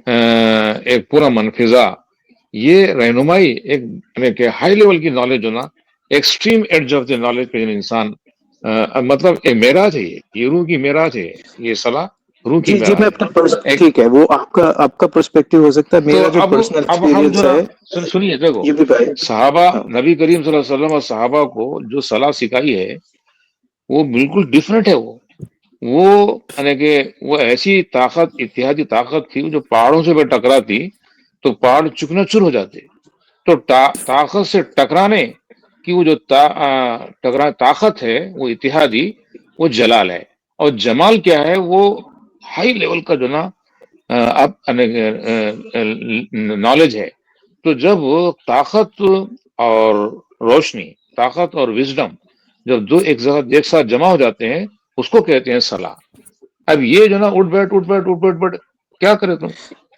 ایک پورا منفذہ، یہ رہنمائی ایک ہائی لیول کی نالج ہونا، ایکسٹریم ایڈج آف دی نالج پہ انسان مطلب ایک معراج ہے، یہ روح کی معراج ہے، یہ صلاح روح کی جی جی، میں معراج اپنا ہے ایک۔ ٹھیک ہے، وہ آپ کا پرسپیکٹو ہو سکتا ہے، تو میرا جو پرسنل اب ہم ایکسپیرینس جو نا ہے سنیے، دیکھو یہ بھی بھائی. صحابہ، ہاں نبی کریم صلی اللہ علیہ وسلم اور صحابہ کو جو صلاح سکھائی ہے وہ بالکل ڈفرینٹ ہے۔ وہ یعنی کہ وہ ایسی طاقت، اتحادی طاقت تھی جو پہاڑوں سے بھی ٹکراتی تو پہاڑ چکنا چور ہو جاتے۔ تو طاقت سے ٹکرانے کی وہ جو طاقت ہے، وہ اتحادی، وہ جلال ہے۔ اور جمال کیا ہے؟ وہ ہائی لیول کا جو نا اب نالج ہے۔ تو جب طاقت اور روشنی، طاقت اور وزڈم جب دو ایک ساتھ جمع ہو جاتے ہیں، اس کو کہتے ہیں صلاح۔ اب یہ جو نا اٹھ بیٹھ کیا کرے تم؟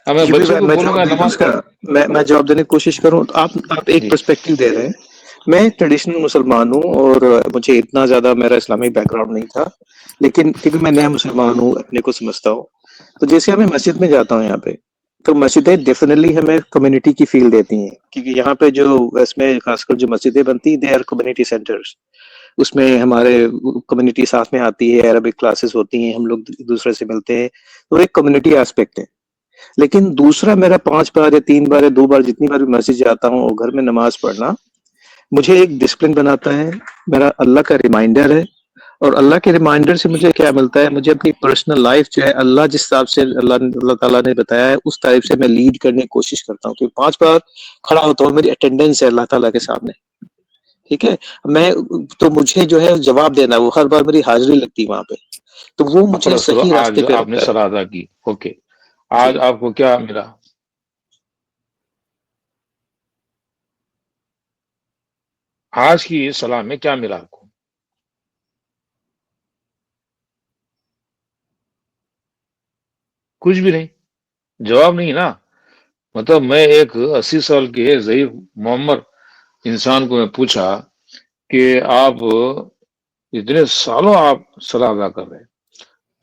اب میں یہ بھی بچوں بھائی، کو میں بولوں جواب گا دوں اس نماز کا، پڑھ۔ میں جواب دینے کی کوشش کروں تو آپ ایک جی پرسپیکٹو دے رہے ہیں. میں ٹریڈیشنل مسلمان ہوں اور مجھے اتنا زیادہ میرا اسلامک بیک گراؤنڈ نہیں تھا، لیکن کیونکہ میں نیا مسلمان ہوں، اپنے کو سمجھتا ہوں، تو جیسے میں مسجد میں جاتا ہوں یہاں پہ، تو مسجدیں ڈیفینیٹلی ہمیں کمیونٹی کی فیل دیتی ہیں، کیونکہ یہاں پہ جو اس میں خاص کر جو مسجدیں بنتی ہیں دے آر کمیونٹی سینٹرز. اس میں ہمارے کمیونٹی ساتھ میں آتی ہے، عربک کلاسز ہوتی ہیں، ہم لوگ ایک دوسرے سے ملتے ہیں، تو ایک کمیونٹی ایسپیکٹ ہے. لیکن دوسرا میرا 5 بار یا 3 بار یا 2 بار جتنی بار بھی مسجد جاتا ہوں اور گھر میں نماز پڑھنا مجھے ایک ڈسپلن بناتا ہے، میرا اللہ کا ریمائنڈر ہے. اور اللہ کے ریمائنڈر سے مجھے کیا ملتا ہے؟ مجھے اپنی پرسنل لائف جو ہے اللہ جس حساب سے اللہ تعالیٰ نے بتایا ہے اس ٹائپ سے میں لیڈ کرنے کی کوشش کرتا ہوں کہ 5 بار کھڑا ہوتا ہوں، میری اٹینڈنس ہے اللہ تعالیٰ کے سامنے. ٹھیک ہے، میں تو مجھے جو ہے جواب دینا، وہ ہر بار میری حاضری لگتی وہاں پہ، تو وہ مجھے خلاص، صحیح آج راستے پہ آپ نے رکھتا ہے. صلاح ادا کی، اوکے، جی آج آپ کو کیا ملا؟ آج کی اس صلاح میں کیا ملا آپ کو؟ کچھ بھی نہیں، جواب نہیں نا۔ مطلب میں ایک 80 سال کے ضعیف معمر انسان کو میں پوچھا کہ آپ اتنے سالوں آپ صلاح ادا کر رہے ہیں،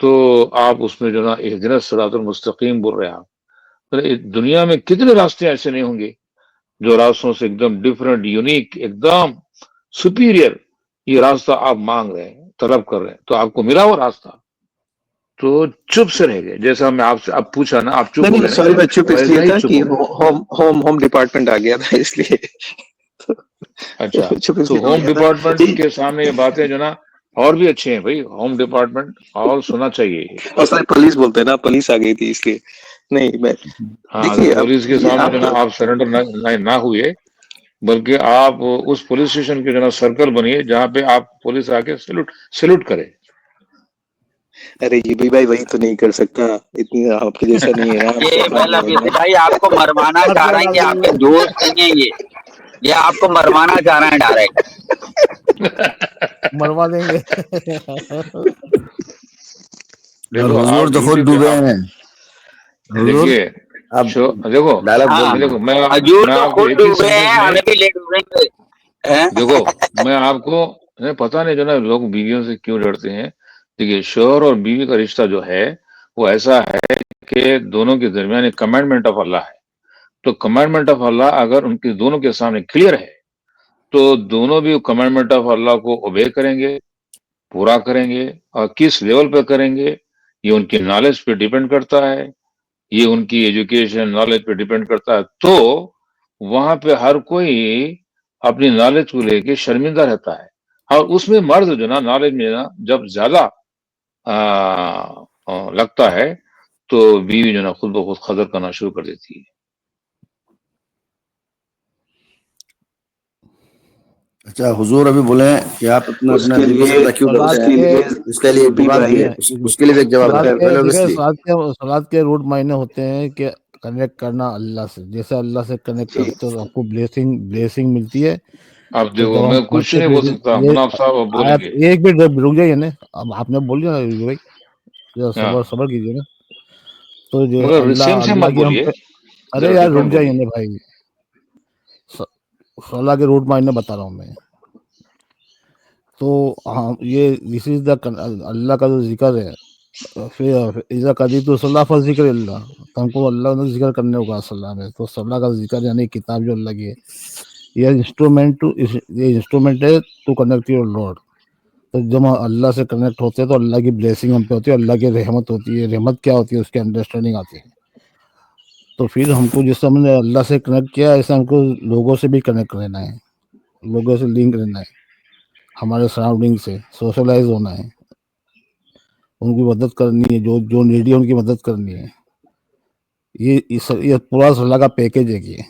تو آپ اس میں جو نا اہدنا صراط المستقیم بول رہے ہیں آپ۔ دنیا میں کتنے راستے ایسے نہیں ہوں گے جو راستوں سے ایک دم ڈفرنٹ، یونیک، ایک دم سپیریئر یہ راستہ آپ مانگ رہے ہیں، طلب کر رہے ہیں، تو آپ کو ملا وہ راستہ، تو چپ سے رہ گئے۔ جیسا میں آپ سے اب پوچھا نا، آپ چپ نہیں ہو نہیں، گئے نا، سوری، میں چپ اس ویسا لیے ہی تھا چپ کہ ہو گئے۔ ہوم ڈپارٹمنٹ آ گیا تھا اس لیے. اچھا، چپ اس تو لیے ہو ہوم گیا تھا. ڈپارٹمنٹ جی، کے سامنے یہ باتیں جو نا اور بھی اچھے ہیں بھائی، ہوم ڈپارٹمنٹ اور سنا چاہیے یہ۔ اور سر پولیس بولتے ہیں نا، پولیس آ گئی تھی اس لیے. نہیں میں، ہاں، دیکھیے اب پولیس کے یہ سامنے جو آپ، نا آپ سرنڈر نہ ہوئے، بلکہ آپ اس پولیس اسٹیشن کے جو نا سرکل بنیے جہاں پہ آپ پولیس آ کے سیلوٹ کرے۔ ارے یہ بھی بھائی وہی تو نہیں کر سکتا، اتنی آپ کے جیسا نہیں ہے، عام یہ انسان مطلب نہیں ہے یہ بھائی آپ کو مروانا چاہ رہے ہیں کہ آپ کے دوست نہیں ہیں یہ آپ کو مروانا چاہ رہے ہیں ڈائریکٹ. مروا دیں گے. اور دیکھو حضور آپ تو خود ڈیوٹی پہ ڈوبے آپ ہیں حضور. دیکھیے، آپ دیکھو ڈائلاگ بول دیکھو دیں. حضور میں تو آپ کو خود ایک ہی ڈوبے سینٹینس ہیں، میں، ہمیں بھی لے ڈوبیں گے. دیکھو میں آپ کو پتا نہیں جو نا لوگ بیویوں سے کیوں ڈرتے ہیں۔ دیکھیے، شوہر اور بیوی کا رشتہ جو ہے وہ ایسا ہے کہ دونوں کے درمیان ایک کمانڈمنٹ آف اللہ ہے۔ تو کمانڈمنٹ آف اللہ اگر ان کے دونوں کے سامنے کلیئر ہے تو دونوں بھی کمانڈمنٹ آف اللہ کو اوبے کریں گے، پورا کریں گے۔ اور کس لیول پہ کریں گے یہ ان کی نالج پہ ڈیپینڈ کرتا ہے، یہ ان کی ایجوکیشن نالج پہ ڈیپینڈ کرتا ہے۔ تو وہاں پہ ہر کوئی اپنی نالج کو لے کے شرمندہ رہتا ہے، اور اس میں مرد جو نا نالج میں نا جب زیادہ لگتا ہے تو بیوی جو نا خود بخود قدر کرنا شروع کر دیتی ہے۔ اچھا حضور ابھی بولے کہ آپ اپنا اس اپنا کے بیوی سے لیے، زیادہ کیوں سلاد ڈرتے اس ہیں؟ کے کے لیے اس کے لیے یہ بھی سلاد بھائی ہے. اس کے لیے بھی ایک جواب سلاد دیں. کے پہلے دیکھیں، obviously سلاد کے روٹ معنی ہوتے ہیں کہ کنیکٹ کرنا اللہ سے. جیسے اللہ سے کنیکٹ جی کرتے ہو آپ کو بلیسنگ ملتی ہے. اب تو دیکھو جب ہم میں کچھ پڑھتے نہیں بول سکتا، یہ مناف صاحب اب بولیں آیت، گے۔ ایک منٹ رک جائیے نا. اب آپ نے بول دیا نا بھائی، ذرا ہاں، صبر کیجیے نا. تو جو مگر اللہ سیم اللہ مت کی ہم بولیے، ارے ذرا یار ڈفرنٹ رک جائیے بولیے۔ نا بھائی، اللہ کے روٹ معنی بتا رہا ہوں میں. تو یہ دس از دا اللہ کا جو ذکر ہے پھر اذا قضیت الصلاۃ فذکر اللہ، تو ہم کو اللہ نے ذکر کرنے کو کہا صلاح میں، تو صلاح کا ذکر یعنی کتاب جو اللہ کی ہے، یہ انسٹرومنٹ ہے ٹو کنیکٹ یور لارڈ. تو جب ہم اللہ سے کنیکٹ ہوتے ہیں تو اللہ کی بلیسنگ ہم پہ ہوتی ہے، اللہ کی رحمت ہوتی ہے. رحمت کیا ہوتی ہے اس کی انڈرسٹینڈنگ آتی ہے. تو پھر ہم کو جس سے ہم نے اللہ سے کنیکٹ کیا ایسے ہم کو لوگوں سے بھی کنیکٹ رہنا ہے، لوگوں سے لنک رہنا ہے، ہمارے سراؤنڈنگ سے سوشلائز ہونا ہے، ان کی مدد کرنی ہے، جو نیڈی ہے ان کی مدد کرنی ہے. یہ پورا صلاح کا پیکیج ہے. یہ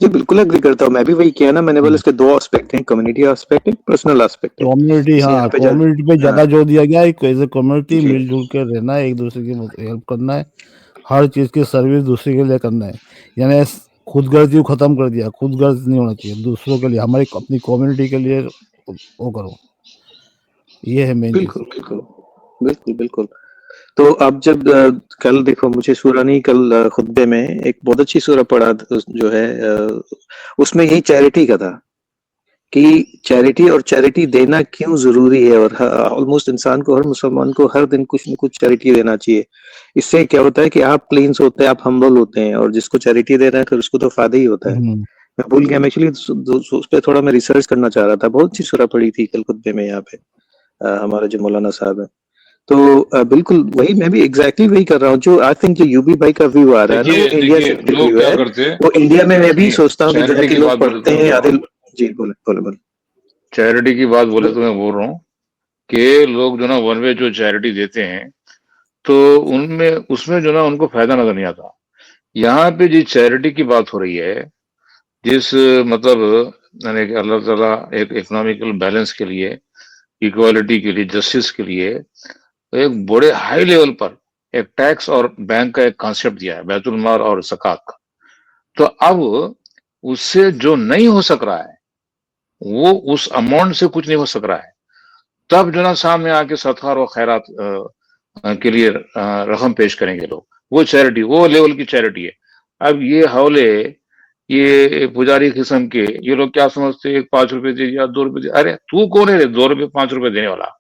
جی بالکل ایگری کرتا ہوں، میں بھی وہی کیا نا، میں نے بولا اس کے دو اسپیکٹ ہیں، کمیونٹی اسپیکٹ ہے، پرسنل اسپیکٹ ہے. کمیونٹی، جیسے ہاں یہاں پہ کمیونٹی پہ ہاں زیادہ جوڑ دیا گیا ہے. ایز اے کمیونٹی جی مل جل کے رہنا ہے، ایک دوسرے کی ہیلپ کرنا ہے، ہر چیز کی سروس دوسرے کے لیے کرنا ہے. یعنی خود غرضی کو ختم کر دیا، خود غرض نہیں ہونا چاہیے، دوسروں کے لیے، ہماری اپنی کمیونٹی کے لیے وہ کرو. یہ ہے مین چیز. بالکل بالکل بالکل بالکل. تو اب جب کل دیکھو مجھے سورہ نہیں، کل خطبے میں ایک بہت اچھی سورہ پڑھا جو ہے اس میں یہی چیریٹی کا تھا کہ چیریٹی اور چیریٹی دینا کیوں ضروری ہے، اور آلموسٹ انسان کو، ہر مسلمان کو ہر دن کچھ نہ کچھ چیریٹی دینا چاہیے. اس سے کیا ہوتا ہے کہ آپ کلینس ہوتے ہیں، آپ ہمبل ہوتے ہیں، اور جس کو چیریٹی دے رہے ہیں پھر اس کو تو فائدہ ہی ہوتا ہے. میں بھول گیا، میں ایکچولی اس پہ تھوڑا میں ریسرچ کرنا چاہ رہا تھا. بہت سی سورہ پڑھی تھی کل خطبے میں یہاں پہ ہمارے جو مولانا صاحب ہیں. تو بالکل وہی میں بھی ایگزیکٹلی وہی کر رہا ہوں. جو آئی تھنک جو یو بی بھائی کا ویو آ رہا ہے نا، وہ انڈیا سے لوگ ویو کیا ہے. کرتے ہیں، وہ انڈیا میں بھی سوچتا ہوں کہ چیریٹی جیسے کی لوگ بات بولے تو پڑھتے میں ہیں بول رہا آدھے. ہوں، جی بولے بولے بولے. چیریٹی کی بات بولے تو میں بول رہا ہوں کہ لوگ جو نا ون وے جو چیریٹی دیتے ہیں تو اس میں جو نا ان کو فائدہ نظر نہیں آتا. یہاں پہ جس چیریٹی کی بات ہو رہی ہے، جس مطلب یعنی کہ اللہ تعالیٰ ایک اکنامیکل بیلنس کے لیے، ایکوالٹی کے لیے، جسٹس کے لیے ایک بڑے ہائی لیول پر ایک ٹیکس اور بینک کا ایک کانسیپٹ دیا ہے، بیت المال اور زکوٰۃ کا. تو اب اس سے جو نہیں ہو سک رہا ہے وہ اس اماؤنٹ سے کچھ نہیں ہو سک رہا ہے، تب جو نا سامنے آ کے صدقہ اور خیرات کے لیے رقم پیش کریں گے لوگ. وہ چیریٹی، وہ لیول کی چیریٹی ہے. اب یہ حولے، یہ پجاری قسم کے یہ لوگ کیا سمجھتے ہیں، 5 روپے دے دیا، 2 روپے دے. ارے تو کون ہے 2 روپے 5 روپے دینے والا؟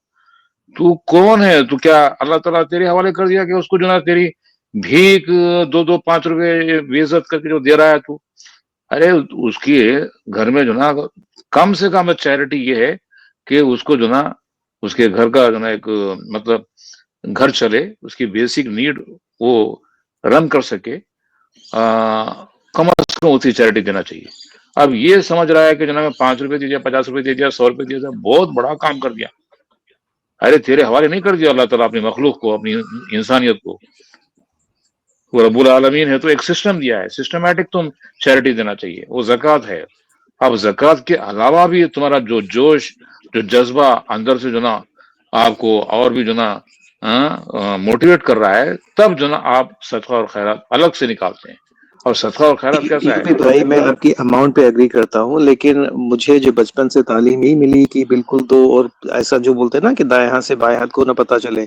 تو کون ہے؟ تو کیا اللہ تعالیٰ تیرے حوالے کر دیا کہ اس کو جو نا تیری بھیک 2 5 روپے بے عزت کر کے جو دے رہا ہے تو؟ ارے اس کی گھر میں جو نا کم سے کم چیریٹی یہ ہے کہ اس کو جو نا اس کے گھر کا جو نا ایک مطلب گھر چلے، اس کی بیسک نیڈ وہ رن کر سکے، کم از کم اسی چیریٹی دینا چاہیے. اب یہ سمجھ رہا ہے کہ جناب 5 روپے دے دیا، 50 روپے دے دیا، 100 روپے دے دیا، بہت بڑا کام کر دیا. ارے تیرے حوالے نہیں کر دیا اللہ تعالیٰ اپنی مخلوق کو، اپنی انسانیت کو. وہ رب العالمین ہے تو ایک سسٹم دیا ہے، سسٹمیٹک تم چیریٹی دینا چاہیے. وہ زکوٰۃ ہے. اب زکوٰۃ کے علاوہ بھی تمہارا جو جوش، جو جذبہ اندر سے جو نا آپ کو اور بھی جو نا موٹیویٹ کر رہا ہے، تب جو نا آپ صدقہ اور خیرات الگ سے نکالتے ہیں. اور صدقہ اور خیرات کیسا ہے؟ بھائی میں آپ کی اماؤنٹ پہ ایگری کرتا ہوں، لیکن مجھے جو بچپن سے تعلیم یہی ملی کہ بالکل دو، اور ایسا جو بولتے ہیں نا کہ دائیں ہاتھ سے بائیں ہاتھ کو نہ پتا چلے،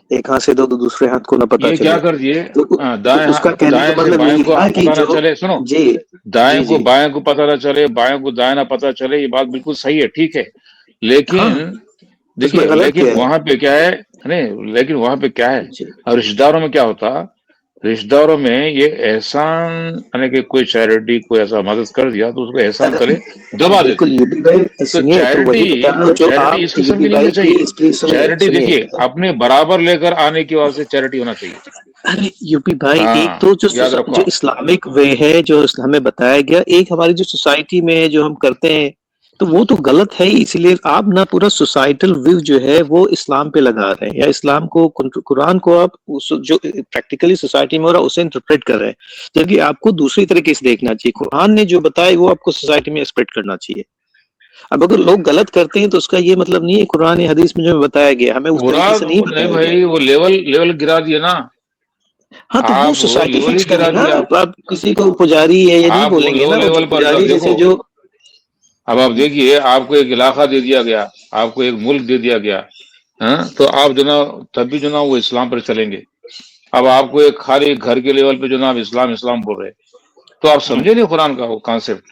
ایک ہاتھ سے دو تو دوسرے ہاتھ کو نہ پتا یہ کیا چلے. کر دیے، تو اس کا کہنے کا دائیں سے مطلب بائیں یہی کو تھا کہ پتہ نہ جو چلے. سنو، جی دائیں جی کو جی بائیں کو پتہ نہ چلے، بائیں کو دائیں نہ پتہ چلے، یہ بات بالکل صحیح ہے، ٹھیک ہے. ہاں، لیکن اس میں دیکھیے، غلط لیکن کیا ہے؟ وہاں پہ کیا ہے، نہیں لیکن وہاں پہ کیا ہے، جی اور رشتہ داروں میں کیا ہوتا، رشتہ داروں میں یہ احسان، یعنی کہ کوئی چیریٹی کوئی ایسا مدد کر دیا تو اس کو احسان تلے دبا دیتے بالکل ہیں. یو پی بھائی تو سنیے، تو وہی بتا رہا ہوں جو چیریٹی اس آپ یو قسم پی کی نہیں ہونی بھائی چاہیے. پلیز پلیز سنیے چیریٹی سنیے. دیکھیے اپنے برابر لے کر آنے کی وجہ سے چیریٹی ہونا چاہیے. ارے یو پی بھائی، ایک ہاں، تو یاد رکھو جو آپ. اسلامک وے ہے، جو ہمیں بتایا گیا، ایک ہماری جو سوسائٹی میں ہے جو ہم کرتے ہیں، تو وہ تو غلط ہے ہی. اسی لیے آپ نہ پورا سوسائٹل ویو جو ہے وہ اسلام پہ لگا رہے ہیں، یا اسلام کو، قرآن کو آپ جو پریکٹیکلی سوسائٹی میں ہو رہا ہے اسے انٹرپریٹ کر رہے ہیں، جبکہ آپ کو دوسری طریقے سے دیکھنا چاہیے. قرآن نے جو بتایا وہ آپ کو سوسائٹی میں اسپریڈ کرنا چاہیے. اب اگر لوگ غلط کرتے ہیں تو اس کا یہ مطلب نہیں ہے قرآن حدیث میں جو بتایا گیا ہمیں اس طریقے مراد سے نہیں نہیں بتایا گیا. بھائی، وہ لیول گرا دیے نا. ہاں تو وہ آپ سوسائٹی لیول فکس ہی کرے گرا نا. دیا. آپ کسی کو پجاری ہے یہ نہیں آپ بولیں گے لو نا، وہ جو لیول پر پجاری دیکھو. جیسے جو. اب آپ دیکھیے، آپ کو ایک علاقہ دے دیا گیا، آپ کو ایک ملک دے دیا گیا، تو آپ جو نا تب بھی جو نا وہ اسلام پر چلیں گے. اب آپ کو ایک خالی گھر کے لیول پہ جو نا آپ اسلام اسلام بول رہے، تو آپ سمجھے نہیں قرآن کا وہ کانسیپٹ.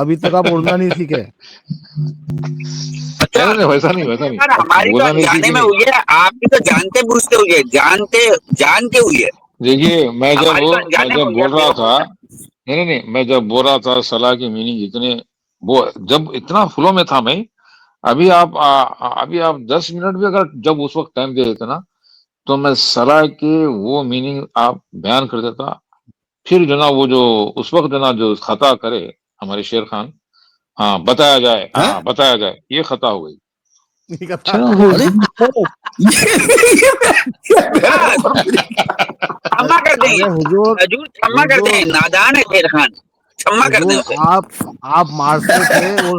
ابھی تک آپ اڑنا نہیں سیکھے. اچھا نہیں ویسا نہیں ویسا نہیں، سر، ہماری تو بولنا نہیں انجانے سیکھی میں نہیں. ہوئی ہے، آپ کی تو جانتے بوجھتے ہوئی ہے، جان کے ہوئی ہے، دیکھیے ہماری تو انجانے میں میں جب ہوئی ہے بول رہا تھا، بیوقوف۔ نہیں میں جب بول رہا تھا صلاح کی میننگ اتنے، وہ جب اتنا فلو میں تھا میں، ابھی آپ 10 منٹ بھی اگر جب اس وقت ٹائم دے دیتے نا تو میں صلاح کی وہ میننگ آپ بیان کر دیتا. پھر جو نا وہ جو اس وقت جو نا جو خطا کرے ہمارے شیر خان، ہاں بتایا جائے یہ خطا ہو گئی. یہ کہتا اچھا ارے حضور ہاں، چھما کر دیں ارے حضور، حضور، چھما کر دیں، نادان ہے شیر خان، چھما کر دیں حضور اسے۔ آپ مارس پہ تھے اور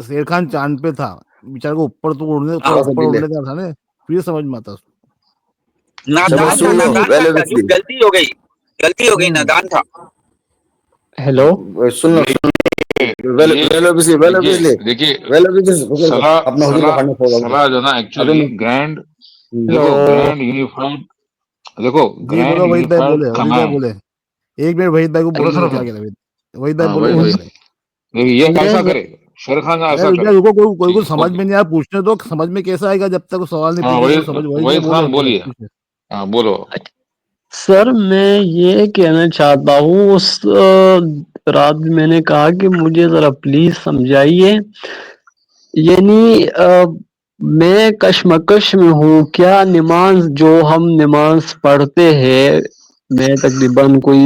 شیر خان چاند پہ تھا، بیچارے کو اوپر تو ہاں، اوپر اڑنے کا تھا نا، پھر سمجھ میں آتا. چلو نادان تھا، سن لو نادان تھا ویلو حضور، بسلی، غلطی ہو گئی، نادان تھا۔ ہیلو سن لو یہ ویلو بسلی، دیکھیے ویلو بسلی اپنا حضور کو پڑھنے چھوڑ صلاح جو نا ایکچولی گرینڈ، ہیلو دیکھو گرینڈ یونیفائڈ، دیکھو جی گرینڈ بولو وحید بھائی، یونیفائڈ بولے وحید بھائی کمانڈ. بولے، ایک منٹ وحید بھائی کو سنو بولنے سنو دو، کیا سنو کہہ رہے وحید بھائی، ہاں بولو وہی کیا بھائی کہہ رہے. یہ میں ایسا کرے، شیر خان ایسا ارے کرے. رکو، کوئی ٹھیک کچھ ہے سمجھ اوکے. میں نہیں آیا، پوچھنے تو سمجھ میں کیسا آئے گا جب تک وہ سوال نہیں ہاں پوچھے گا، سمجھ وہی وحید بولے خان اپنے بولیے. پیچھے. ہاں بولو. سر میں یہ کہنا چاہتا ہوں، اس رات بھی میں نے کہا کہ مجھے ذرا پلیز سمجھائیے، یعنی میں کشمکش میں ہوں، کیا نماز جو ہم نماز پڑھتے ہیں، میں تقریباً کوئی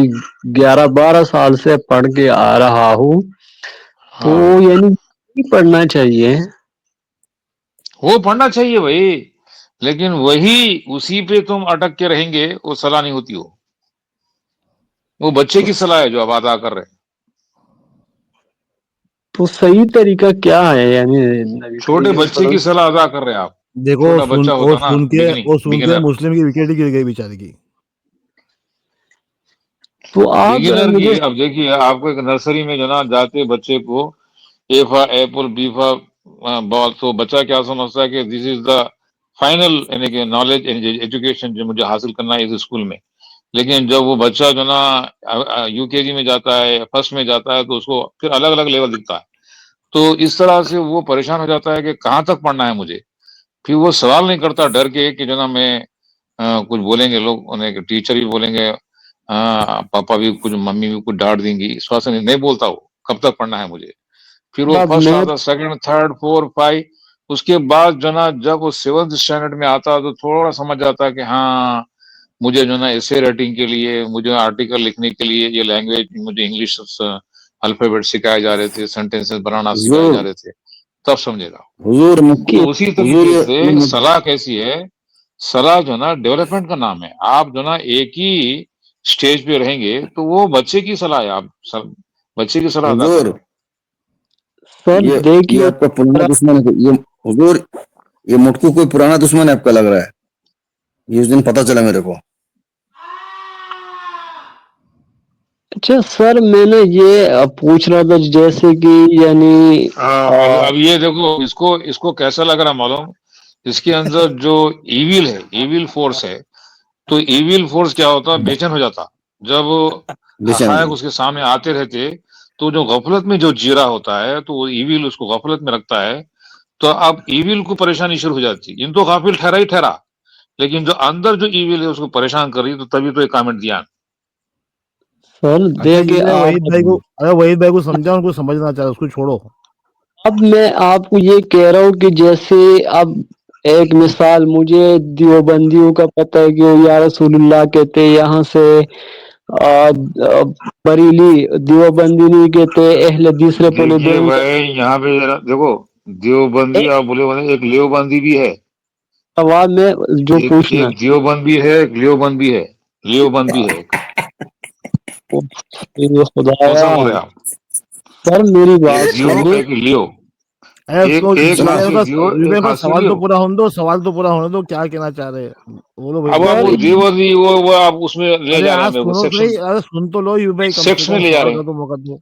11-12 سال سے پڑھ کے آ رہا ہوں، تو ہاں یعنی پڑھنا چاہیے. وہ پڑھنا چاہیے بھائی، لیکن وہی اسی پہ تم اٹک کے رہیں گے، وہ صلاح نہیں ہوتی. وہ بچے کی صلاح ہے جو آپ ادا کر رہے ہیں. تو صحیح طریقہ کیا ہے، یعنی نبی چھوٹے کریم بچے صلی کی صلاح ادا کر رہے ہیں آپ. دیکھو چھوٹا بچہ ہوتا نا، سن کے بگنر مسلم کی وکٹ گر گئی بیچارے کی. تو آپ بگنر کی. مجھے اب دیکھیے آپ کو ایک نرسری میں جو نا جاتے بچے کو اے فار ایپل، بی فار بال، تو بچہ کیا سمجھتا ہے کہ دس از دا فائنل، یعنی کہ نالج ایجوکیشن جو مجھے حاصل کرنا ہے اس اسکول میں. لیکن جب وہ بچہ جو نا یو کے جی میں جاتا ہے، فرسٹ میں جاتا ہے، تو اس کو پھر الگ الگ لیول دکھتا ہے. تو اس طرح سے وہ پریشان ہو جاتا ہے کہ کہاں تک پڑھنا ہے مجھے. پھر وہ سوال نہیں کرتا ڈر کے کہ جو نا میں کچھ بولیں گے لوگ انہیں، ٹیچر بھی بولیں گے، پاپا بھی کچھ، ممی بھی کچھ ڈانٹ دیں گی، اس واسطے نہیں بولتا وہ کب تک پڑھنا ہے مجھے. پھر وہ اب فرسٹ میں آتا، سیکنڈ، تھرڈ، فور، فائیو. اس کے بعد جو نا جب وہ 7th اسٹینڈرڈ میں آتا تو تھوڑا سمجھ جاتا کہ ہاں مجھے جو نا ایسے رائٹنگ کے لیے، مجھے آرٹیکل لکھنے کے لیے یہ لینگویج، مجھے انگلش الفابیٹ سکھائے جا رہے تھے، سینٹینس بنانا سکھائے حضور جا رہے تھے، تب سمجھے گا. حضور تو اسی حضور طریقے سے صلاح کیسی ہے؟ صلاح جو نا ڈیولپمنٹ کا نام ہے. آپ جو نا ایک ہی اسٹیج پہ رہیں گے تو وہ بچے کی صلاح ہے، آپ بچے کی صلاح ادا کر حضور رہے ہیں. سر یہ دیکھیے، آپ کا پرانا دشمن ہے یہ حضور، یہ مٹکو کوئی پرانا دشمن ہے آپ کا لگ رہا ہے، یہ اس دن پتا چلا میرے کو. اچھا سر، میں نے یہ پوچھ رہا تھا جیسے کہ یعنی اب یہ دیکھو، اس کو کیسا لگ رہا معلوم؟ اس کے اندر جو ایویل ہے، ایویل فورس ہے، تو ایویل فورس کیا ہوتا، بے چین ہو جاتا جب بشن حقائق اس کے سامنے آتے رہتے. تو جو غفلت میں جو جیرا ہوتا ہے تو وہ ایویل اس کو غفلت میں رکھتا ہے. تو اب ایویل کو پریشانی شروع ہو جاتی. ان تو غافل ٹھہرا ہی ٹھہرا، لیکن جو اندر جو ایویل ہے اس کو پریشان کر رہی، تو تبھی تو ایک کامنٹ دیا. سر اچھا دیکھے یہ آپ، وحید بھائی کو سمجھا، ان کو سمجھنا چاہے، اس کو چھوڑو. اب میں آپ کو یہ کہہ رہا ہوں کہ جیسے اب ایک مثال، مجھے دیوبندیوں کا پتہ ہے کہ یا رسول اللہ کہتے یہاں سے، بریلی دیوبندی نہیں کہتے، اہل حدیث پنے دیکھیے دین بھائی یہاں پہ ذرا دیکھو، دیوبندی آپ بولے بولے، ایک لیوبندی بھی ہے، سوال میں جو پوچھنا ایک دیوبند بھی ہے، ایک لیوبند بھی ہے، لیوبند بھی ہے ایک. ہے، کون خدایا سا بول رہے ہیں آپ؟ سر میری ایک بات دیو، سنیے. ایک لیو، اس کو ایک ہاسی دیو، ایک ہاسی سوال تو لیو. پورا ہونے دو، سوال تو پورا ہونے دو، کیا کہنا چاہ رہے ہیں بولو وحید اب بھائی. آپ سر وہ دیوبندی وہ آپ اس میں لے ارے جا رہے ہیں آج میرے کو، سنو سیکشن، صحیح، ارے سن تو لو یو بھائی، کم سے سیکس میں کم لے جا سوال رہے کا ہیں. تو موقع دو.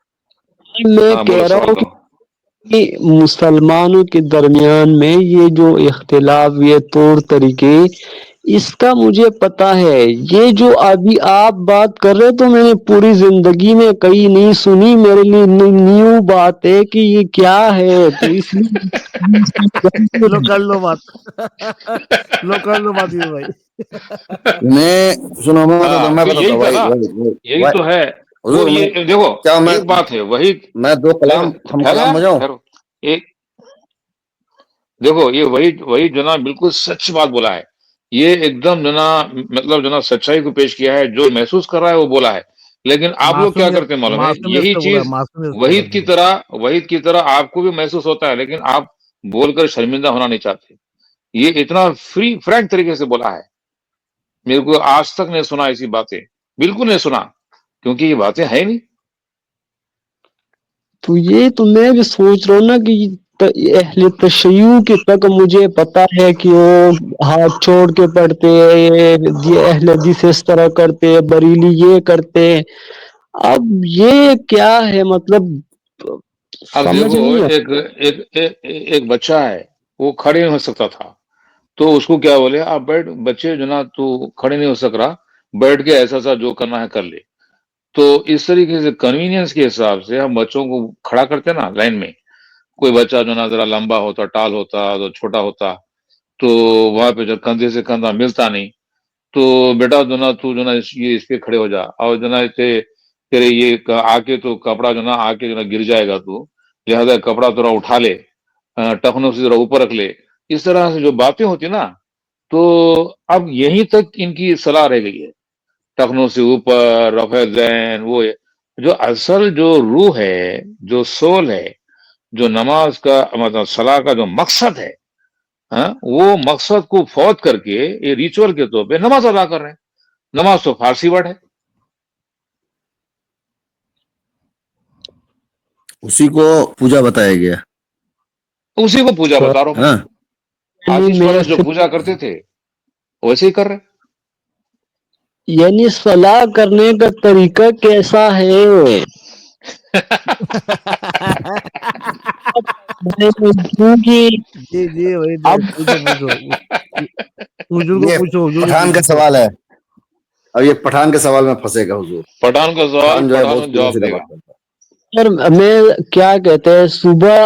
میں ہاں بولو کہہ رہا سوال ہوں کرو. کہ مسلمانوں کے درمیان میں یہ جو اختلاف، یہ طور طریقے، اس کا مجھے پتا ہے. یہ جو ابھی آپ بات کر رہے تو میں نے پوری زندگی میں کہیں نہیں سنی, میرے لیے نیو بات ہے کہ یہ کیا ہے, تو اس لیے لو کر لو بات لو کر لو بات یہ بھائی. میں سنو میں بتاتا ہوں ہاں میں تو بتاتا یہی ہوں تھا بھائی نا, یہی تو ہے. وہ حضور میں یہ دیکھو کیا ایک بات ہے وہی. میں دو کلام ہم ٹھہرو کلام یار, بجاؤں. ٹھہرو. ایک دیکھو یہ وہی جو نا بالکل سچ بات بولا ہے. یہ ایک دم جو نا مطلب جو نا سچائی کو پیش کیا ہے, جو محسوس کر رہا ہے وہ بولا ہے. لیکن آپ لوگ کیا کرتے ہیں معلوم ہے, معصومیت یہی سے بولا, چیز معصومیت سے بولا جی. وحید کی طرح آپ کو بھی محسوس ہوتا ہے, لیکن آپ بول کر شرمندہ ہونا نہیں چاہتے. یہ اتنا فرینک طریقے سے بولا ہے, میرے کو آج تک نہیں سنا ایسی باتیں, بالکل نہیں سنا, کیونکہ یہ باتیں ہیں نہیں. تو یہ تو میں بھی سوچ رہا ہوں نا کہ اہل تشیع کے تک مجھے پتا ہے کہ وہ ہاتھ چھوڑ کے پڑھتے, یہ اہل حدیث اس طرح کرتے, بریلی یہ کرتے. اب یہ کیا ہے مطلب اب سمجھ دیکھو نہیں ایک بچہ ہے, وہ کھڑے نہیں ہو سکتا تھا, تو اس کو کیا بولے, آپ بیٹھ بچے جو نا تو کھڑے نہیں ہو سک رہا, بیٹھ کے ایسا سا جو کرنا ہے کر لے. تو اس طریقے سے کنوینئنس کے حساب سے ہم بچوں کو کھڑا کرتے نا لائن میں. کوئی بچہ جو نا ذرا لمبا ہوتا, ٹال ہوتا, تو چھوٹا ہوتا, تو وہاں پہ جو کندھے سے کندھا ملتا نہیں, تو بیٹا جو نا تو جو نا یہ اس پہ کھڑے ہو جا, اور جو نا اسے تیرے یہ آ کے تو کپڑا جو نا آ کے جو نا گر جائے گا, تو لہٰذا کپڑا تھوڑا اٹھا لے, ٹخنوں سے ذرا اوپر رکھ لے. اس طرح سے جو باتیں ہوتی نا, تو اب یہیں تک ان کی صلاح رہ گئی ہے, ٹخنوں سے اوپر, رفع ذہن. وہ جو اصل جو روح ہے, جو سول ہے, جو نماز کا مطلب صلاح کا جو مقصد ہے, وہ مقصد کو فوت کر کے یہ ریچول کے طور پہ نماز ادا کر رہے ہیں. نماز تو فارسی ورڈ ہے, اسی کو پوجا بتایا گیا. اسی کو پوجا بتا رہا ہوں میں. ہاں آتش میں پرست جو پوجا کرتے تھے ویسے ہی کر رہے. یعنی صلاح کرنے کا طریقہ کیسا ہے؟ کیونکہ جی جی وہی اب پوچھو پوچھو حضور کو یہ پوچھو, حضور کو پٹھان کا پوچھو. سوال ہے, اور یہ پٹھان کے سوال میں پھنسے گا حضور. پٹھان کا سوال پٹھان جو ہے پٹھان بہت جواب سیدھا دے گا. بات کرتا سر میں کیا کہتے ہیں, صبح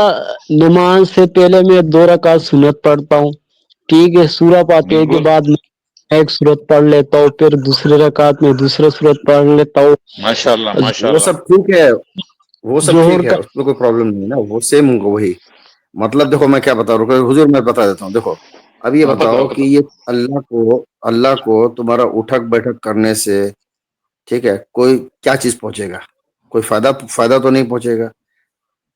نماز سے پہلے میں 2 رکعت سنت پڑھتا ہوں, ٹھیک ہے, سورہ فاتحہ کے بالکل, بعد میں ایک سورت پڑھ لیتا ہوں, پھر دوسرے رکعت میں دوسرا سورت پڑھ لیتا ہوں. ماشاء اللہ ہے. ماشاء وہ اللہ. سب ٹھیک ہے, وہ سب ٹھیک ظہر ہے, کا اس میں کوئی پرابلم نہیں ہے نا, وہ سیم وہی مطلب. دیکھو میں کیا بتا رہا ہوں حضور, میں بتا دیتا ہوں. دیکھو اب یہ ہاں بتاؤ کہ بتاؤ. یہ اللہ کو تمہارا اٹھک بیٹھک کرنے سے, ٹھیک ہے, کوئی کیا چیز پہنچے گا؟ کوئی فائدہ تو نہیں پہنچے گا.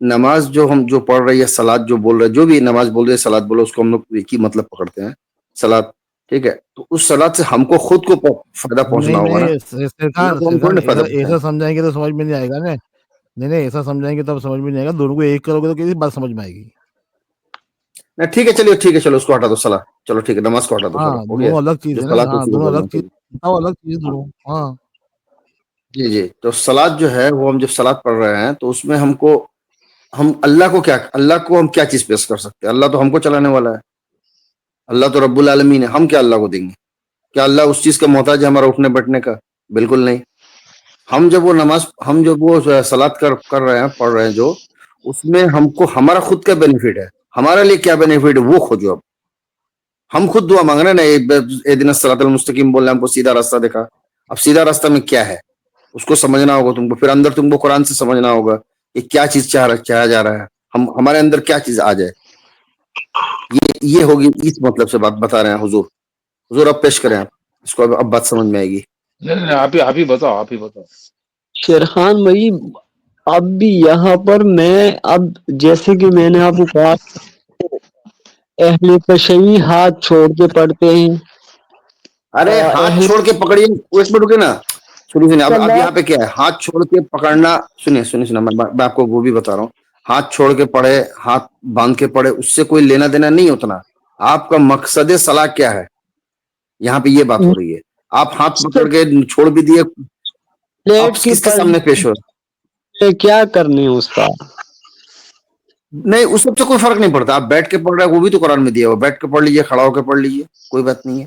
نماز جو ہم جو پڑھ رہے ہیں, سلاد جو بول رہے, جو بھی نماز بول رہے, سلاد بولو, اس کو ہم لوگ ایک ہی مطلب پکڑتے ہیں, سلاد, ٹھیک ہے. تو اس سلاد سے ہم کو خود کو فائدہ پہنچنا نہیں ہوگا نا, نہیں اللہ سرکار کو ہم تھوڑی سرکار نا فائدہ ایسا پہنچائیں گے. سمجھائیں گے تو سمجھ میں نہیں آئے گا نا. نہیں ایسا سمجھائیں گے تب سمجھ میں نہیں آئے گا, دونوں کو ایک کرو گے تو کسی بات سمجھ میں آئے گی. نہیں ٹھیک ہے, چلیے ٹھیک ہے, چلو اس کو ہٹا دو, سلاد, چلو ٹھیک ہے, نماز کو ہٹا دو, چلو ہاں ہو گیا. دونوں الگ چیز جو ہے نا, سلاد ہاں اسی کو دونوں بولنا الگ چیز, چاہیے. بتاؤ الگ چیز دونوں. ہاں جی جی, تو سلاد جو ہے وہ ہم جب سلاد پڑھ رہے ہیں تو اس میں ہم اللہ کو ہم کیا چیز پیش کر سکتے ہیں؟ اللہ تو ہم کو چلانے والا ہے, اللہ تو رب العالمین ہے. ہم کیا اللہ کو دیں گے؟ کیا اللہ اس چیز کا محتاج ہے ہمارا اٹھنے بیٹھنے کا؟ بالکل نہیں. ہم جب وہ سلاد کر رہے ہیں, پڑھ رہے ہیں, جو اس میں ہم کو ہمارا خود کا بینیفٹ ہے, ہمارا لیے کیا بینیفٹ ہے وہ کھوجو. اب ہم خود دعا مانگ رہے ہیں نا, اہدنا الصراط المستقیم بول رہے ہیں, ہم کو سیدھا راستہ دکھا. اب سیدھا راستہ میں کیا ہے اس کو سمجھنا ہوگا تم کو, پھر اندر تم کو قرآن سے سمجھنا ہوگا کہ کیا چیز چاہا جا رہا ہے, ہمارے اندر کیا چیز آ جائے. یہ ہوگی, اس مطلب سے بات بتا رہے ہیں حضور. حضور اب پیش کریں, آپ اس کو اب بات سمجھ میں آئے گی. نہیں آپ ہی بتاؤ, آپ ہی بتاؤ. شیرخان بھائی, اب بھی یہاں پر میں اب جیسے کہ میں نے آپ کو کہا, اہل تشیع ہاتھ چھوڑ کے پڑھتے ہیں. ارے ہاتھ اہل چھوڑ کے پکڑیے, اس میں رکے نا, سنیے اب صلاح یہاں پہ کیا ہے, ہاتھ چھوڑ کے پکڑنا. سنیے میں آپ کو وہ بھی بتا رہا ہوں. ہاتھ چھوڑ کے پڑھے, ہاتھ باندھ کے پڑھے, اس سے کوئی لینا دینا نہیں اتنا. آپ کا مقصد صلاح کیا ہے, یہاں پہ یہ بات ہو رہی ہے. آپ ہاتھ پکڑ کے چھوڑ بھی دیے, آپ پلیٹ کس کے سامنے پڑھنے پیش ہو؟ کیا کرنے اس کا؟ نہیں, اس سب سے کوئی فرق نہیں پڑتا. آپ بیٹھ کے پڑھ رہے ہیں, وہ بھی تو قرآن میں دیا ہوا, بیٹھ کے پڑھ لیجیے, کھڑا ہو کے پڑھ لیجیے, کوئی بات نہیں ہے.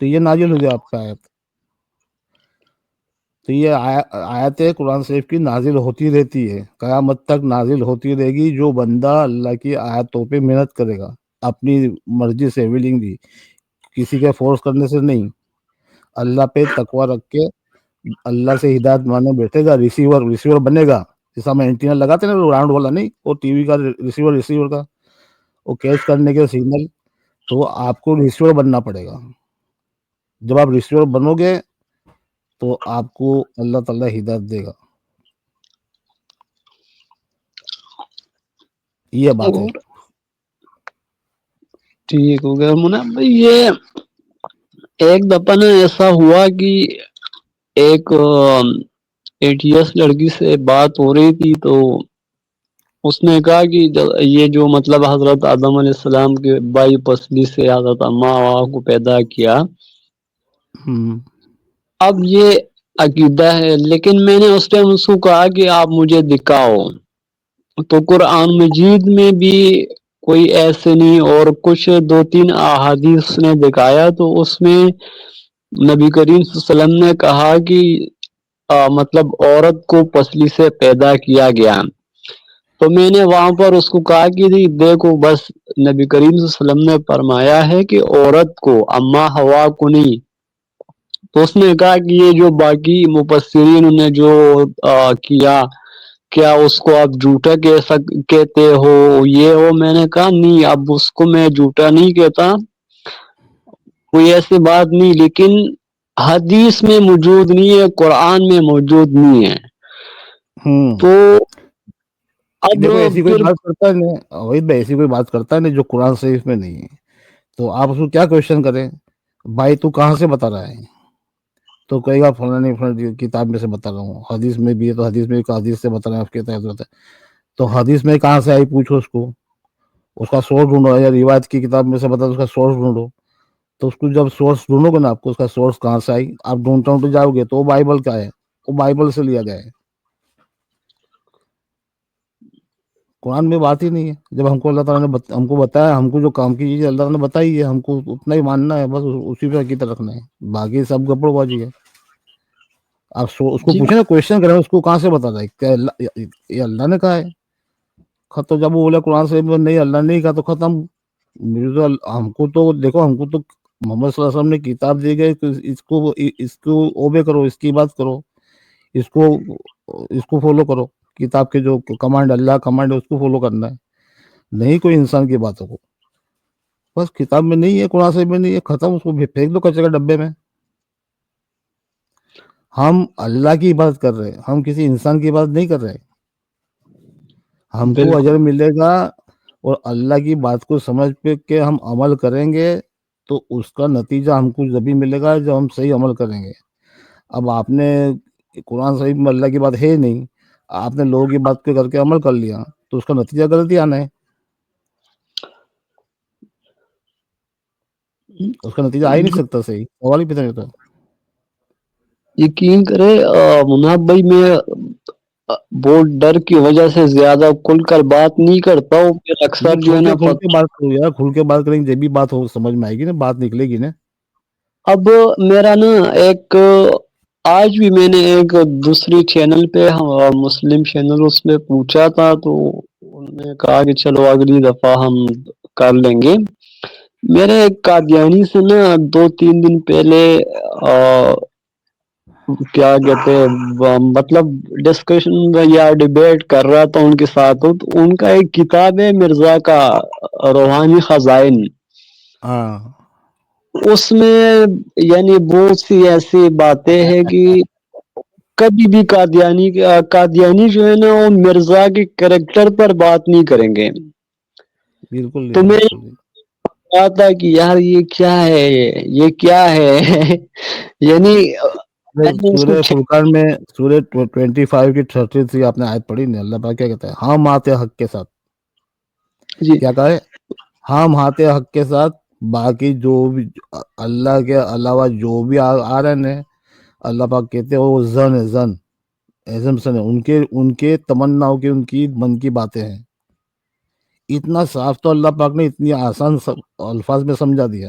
تو یہ نازل ہو گیا آپ کا آیت. تو یہ آیت قرآن شریف کی نازل ہوتی رہتی ہے، قیامت تک نازل ہوتی رہے گی. جو بندہ اللہ کی آیتوں پہ محنت کرے گا اپنی مرضی سے، willingly، کسی کے فورس کرنے سے نہیں، اللہ پہ تقوی رکھ کے اللہ سے ہدایت ماننے بیٹھے گا، ریسیور بنے گا. جیسا ہم اینٹینا لگاتے ہیں نا راؤنڈ والا، نہیں، وہ ٹی وی کا ریسیور کا، وہ کیچ کرنے کے سگنل. تو آپ کو ریسیور بننا پڑے گا. جب آپ ریسیور بنو گے تو آپ کو اللہ تعالیٰ ہدایت دے گا. یہ بات ہے. اور ٹھیک ہو گیا مناب بھائی. یہ ایک دفعہ نا ایسا ہوا کہ ایک 8 ایئرس لڑکی سے بات ہو رہی تھی، تو اس نے کہا کہ یہ جو مطلب حضرت آدم علیہ السلام کے بائی پسلی سے حضرت اما ہوا کو پیدا کیا. اب یہ عقیدہ ہے، لیکن میں نے اس ٹائم اس کو کہا کہ آپ مجھے دکھاؤ. تو قرآن مجید میں بھی کوئی ایسے نہیں، اور کچھ 2-3 احادیث نے دکھایا. تو اس میں نبی کریم صلی اللہ علیہ وسلم نے کہا کہ مطلب عورت کو پسلی سے پیدا کیا گیا. تو میں نے وہاں پر اس کو کہا کہ دیکھو، بس نبی کریم صلی اللہ علیہ وسلم نے فرمایا ہے کہ عورت کو، اما ہوا کو نہیں. تو اس نے کہا کہ یہ جو باقی مفسرین نے جو کیا اس کو آپ جھوٹا کہتے ہو، یہ ہو. میں نے کہا نہیں، اب اس کو میں جھوٹا نہیں کہتا، کوئی ایسی بات نہیں، لیکن حدیث میں موجود نہیں ہے، قرآن میں موجود نہیں ہے. تو اب دیکھو ایسی کوئی پھر بات کرتا ہے نہیں وحید بھائی، ایسی کوئی بات کرتا ہے نہیں جو قرآن شریف میں نہیں ہے. تو آپ اس کو کیا کوشچن کریں، بھائی تو کہاں سے بتا رہا ہے؟ تو کہے گا فلاں کتاب میں سے بتا رہا ہوں. حدیث میں بھی ہے تو حدیث میں حدیث سے بتا رہا ہے، آپ کے تحت. تو حدیث میں کہاں سے آئی پوچھو اس کو، اس کا سورس ڈھونڈو. یا روایت کی کتاب میں سے بتا اس کا سورس ڈھونڈو. تو اس کو جب سورس ڈھونڈو گے نا، آپ کو اس کا سورس کہاں سے آئی آپ ڈھونڈتے جاؤ گے، تو وہ بائبل کا ہے، وہ بائبل سے لیا گیا ہے. قرآن میں بات ہی نہیں ہے. جب ہم کو اللہ تعالیٰ نے ہم کو بتایا، ہم کو جو کام کی چیزیں اللہ تعالیٰ نے بتائی ہے، ہم کو اتنا ہی ماننا ہے، بس اسی پہ عقیدہ رکھنا ہے. باقی سب گپڑ بازی ہے. آپ اس کو جی پوچھیں نا، کوشچن کریں اس کو، کہاں سے بتا رہا ہے؟ کیا یہ اللہ نے کہا ہے؟ ختم. جب وہ بولے قرآن سے نہیں، اللہ نے نہیں کہا، تو ختم. ہم کو تو دیکھو، ہم کو تو محمد صلی اللہ علیہ وسلم نے کتاب دی گئی، تو اس کو اوبے کرو، اس کی بات کرو، اس کو فالو کرو. کتاب کے جو کمانڈ، اللہ کمانڈ ہے، اس کو فالو کرنا ہے، نہیں کوئی انسان کی باتوں کو. بس کتاب میں نہیں ہے، قرآن شریف میں نہیں ہے، ختم. اس کو پھینک دو کچرے کے ڈبے میں. ہم اللہ کی عبادت کر رہے ہیں، ہم کسی انسان کی عبادت نہیں کر رہے. ہم کو بالکل. اجر ملے گا، اور اللہ کی بات کو سمجھ پہ کہ ہم عمل کریں گے تو اس کا نتیجہ ہم کو جبھی ملے گا جب ہم صحیح عمل کریں گے. اب آپ نے قرآن شریف میں اللہ کی بات ہے نہیں، آپ نے لوگوں کی بات پہ کر کے عمل کر لیا، تو اس کا نتیجہ غلطی آنا ہے. اس کا نتیجہ آ ہی نہیں سکتا صحیح، سوال ہی پیدا نہیں ہوتا. یقین کرے مناب بھائی، میں بہت ڈر کی وجہ سے زیادہ کھل کر بات نہیں کرتا ہوں. پھر نہیں، اکثر جو ہے نا کھل کے بات کرو یار، کھل کے بات کریں گے جب بھی بات ہو، سمجھ میں آئے گی نا، بات نکلے گی نا. اب میرا نا ایک آج بھی میں نے ایک دوسری چینل پہ، مسلم چینل، اس میں پوچھا تھا، تو انہوں نے کہا کہ چلو اگلی دفعہ ہم کر لیں گے. میرے ایک قادیانی سے نا 2-3 دن پہلے کیا کہتے ہیں، مطلب ڈسکشن یا ڈیبیٹ کر رہا تھا ان کے ساتھ. تو ان کا ایک کتاب ہے مرزا کا روحانی خزائن. ہاں، اس میں یعنی بہت سی ایسی باتیں ہیں کہ کبھی بھی قادیانی جو ہے نا، وہ مرزا کے کریکٹر پر بات نہیں کریں گے. بالکل تو نہیں، میں بالکل نہیں. کہا تھا کہ یار یہ کیا ہے، یہ کیا ہے. یعنی میں نے اس کو سورہ فرقان میں سورہ 25 کی 33 آپ نے آیت پڑھی نہیں؟ اللہ پاک کیا کہتا ہے؟ ہم آتے حق کے ساتھ. جی کیا کہا ہے؟ ہم آتے حق کے ساتھ. باقی جو بھی اللہ کے علاوہ جو بھی آ رہے ہیں، اللہ پاک کہتے ہیں وہ زن ہے، زن ایزمپشن ہے، ان کے تمناؤں کی، ان کی من کی باتیں ہیں. اتنا صاف تو اللہ پاک نے اتنی آسان الفاظ میں سمجھا دیا.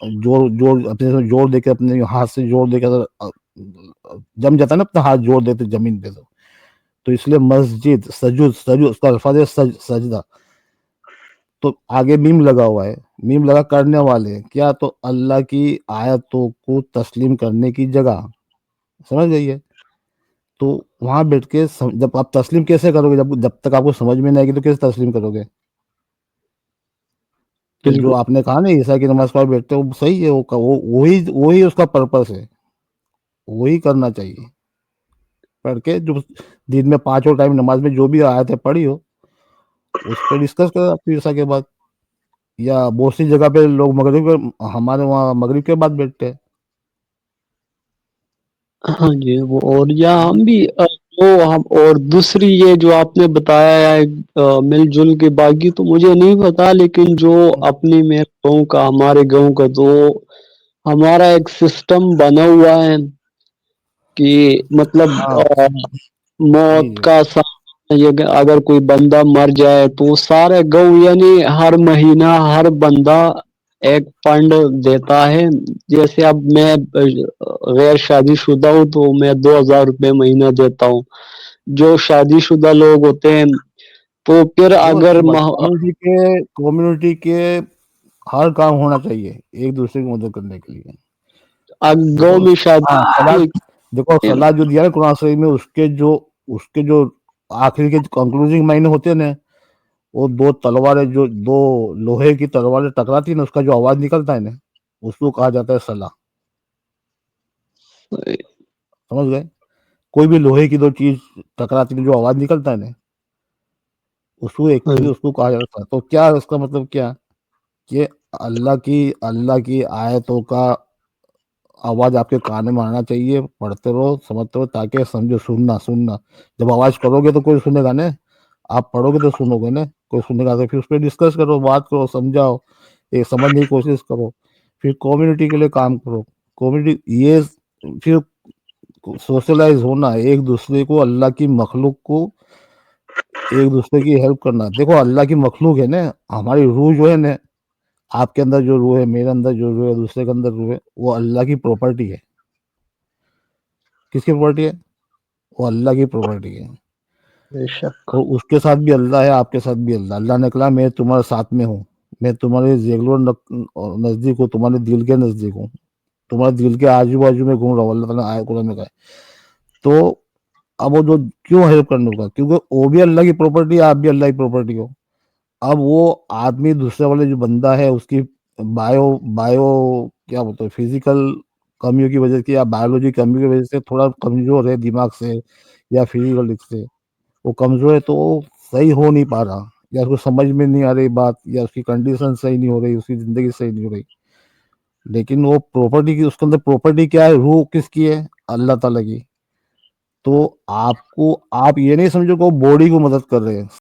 اپنے سے جوڑ دے کے اپنے ہاتھ سے جوڑ دے کے اگر جم جاتا ہے نا اپنا ہاتھ جوڑ دیتے زمین پہ تو اس لیے مسجد سجود اس کا الفاظ ہے سجدہ. تو آگے میم لگا ہوا ہے, میم لگا کرنے والے کیا, تو اللہ کی آیتوں کو تسلیم کرنے کی جگہ, سمجھ گئی ہے. تو وہاں بیٹھ کے جب آپ تسلیم کیسے کرو گے, جب تک آپ کو سمجھ میں نہیں آئے گی تو کیسے تسلیم کرو گے. تو جو بالکل. آپ نے کہا نا عیسیٰ کی نماز پڑھ بیٹھتے وہ صحیح ہے, وہی اس کا پرپس ہے, وہی کرنا چاہیے. پڑھ کے جو دن میں 5 ٹائم نماز میں جو بھی آیتیں پڑھی ہو اس پہ ڈسکس کرو آپ عیسیٰ کے بعد. یا بہت سی جگہ پہ لوگ ہمارے وہاں مغرب کے بعد بیٹھتے ہیں. ہاں جی, وہ اور یا ہم بھی اور دوسری یہ جو آپ نے بتایا ہے مل جل کے, باقی تو مجھے نہیں پتا, لیکن جو اپنی میرے گاؤں کا, ہمارے گاؤں کا تو ہمارا ایک سسٹم بنا ہوا ہے کہ مطلب ہاں جی موت جی کا یہ کہ اگر کوئی بندہ مر جائے تو سارے گاؤں یعنی ہر مہینہ ہر بندہ ایک فنڈ دیتا ہے. جیسے اب میں غیر شادی شدہ ہوں تو میں 2000 روپے مہینہ دیتا ہوں. جو شادی شدہ لوگ ہوتے ہیں تو پھر دیکھو اگر اچھی بات, کمیونٹی کے ہر کام ہونا چاہیے ایک دوسرے کی مدد کرنے کے لیے. گاؤں دیکھو میں شادی سلاد, دیکھو سلاد جو دیا نا قرآن شریف میں, اس کے جو آخری کے کنکلوزنگ معنی ہوتے ہیں نا, وہ 2 تلواریں, جو 2 لوہے کی تلواریں ٹکراتی نا, اس کا جو آواز نکلتا ہے نا, اس کو کہا جاتا ہے صلاح. سمجھ گئے, کوئی بھی لوہے کی 2 چیز ٹکراتی جو آواز نکلتا ہے نا, اس کو ایکچولی اس کو کہا جاتا ہے. تو کیا اس کا مطلب کیا, کہ اللہ کی آیتوں کا آواز آپ کے کان میں آنا چاہیے, پڑھتے رہو, سمجھتے رہو, تاکہ سمجھو. سننا جب آواز کرو گے تو کوئی سنے گا نا, آپ پڑھو گے تو سنو گے نا, کوئی سنے گا. تو پھر اس پہ ڈسکس کرو, بات کرو, سمجھاؤ, ایک سمجھنے کی کوشش کرو. پھر کمیونٹی کے لیے کام کرو. کمیونٹی یہ پھر سوشلائز ہونا, ایک دوسرے کو, اللہ کی مخلوق کو ایک دوسرے کی ہیلپ کرنا. دیکھو اللہ کی مخلوق ہے نا, ہماری روح جو ہے نا, آپ کے اندر جو روح ہے, میرے اندر جو روح ہے, دوسرے کے اندر روح ہے, وہ اللہ کی پراپرٹی ہے. کس کی پراپرٹی ہے, وہ اللہ کی پراپرٹی ہے. بے شک. اور اس کے ساتھ بھی اللہ ہے, آپ کے ساتھ بھی اللہ. اللہ نے کہا میں تمہارے ساتھ میں ہوں, میں تمہارے زیگلوں نزدیک ہوں, تمہارے دل کے نزدیک ہوں, تمہارے دل کے آجو بازو میں گھوم رہا ہوں. اللہ تعالیٰ نے آئے قرآن میں کہا ہے. تو اب وہ جو کیوں ہیلپ کرنے کا, کیونکہ وہ بھی اللہ کی پراپرٹی ہے, آپ بھی اللہ کی پراپرٹی ہو. اب وہ آدمی دوسرے والے جو بندہ ہے, اس کی بایو کیا بولتے ہیں, فزیکل کمیوں کی وجہ سے یا بایولوجی کمیوں کی وجہ سے تھوڑا کمزور ہے دماغ سے یا فزیکل سے, وہ کمزور ہے, تو وہ صحیح ہو نہیں پا رہا, یا اس کو سمجھ میں نہیں آ رہی بات, یا اس کی کنڈیشن صحیح نہیں ہو رہی, اس کی زندگی صحیح نہیں ہو رہی. لیکن وہ پراپرٹی کی, اس کے اندر پراپرٹی کیا ہے, روح کس کی ہے, اللہ تعالیٰ کی. تو آپ یہ نہیں سمجھو کہ وہ باڈی کو مدد کر رہے ہیں,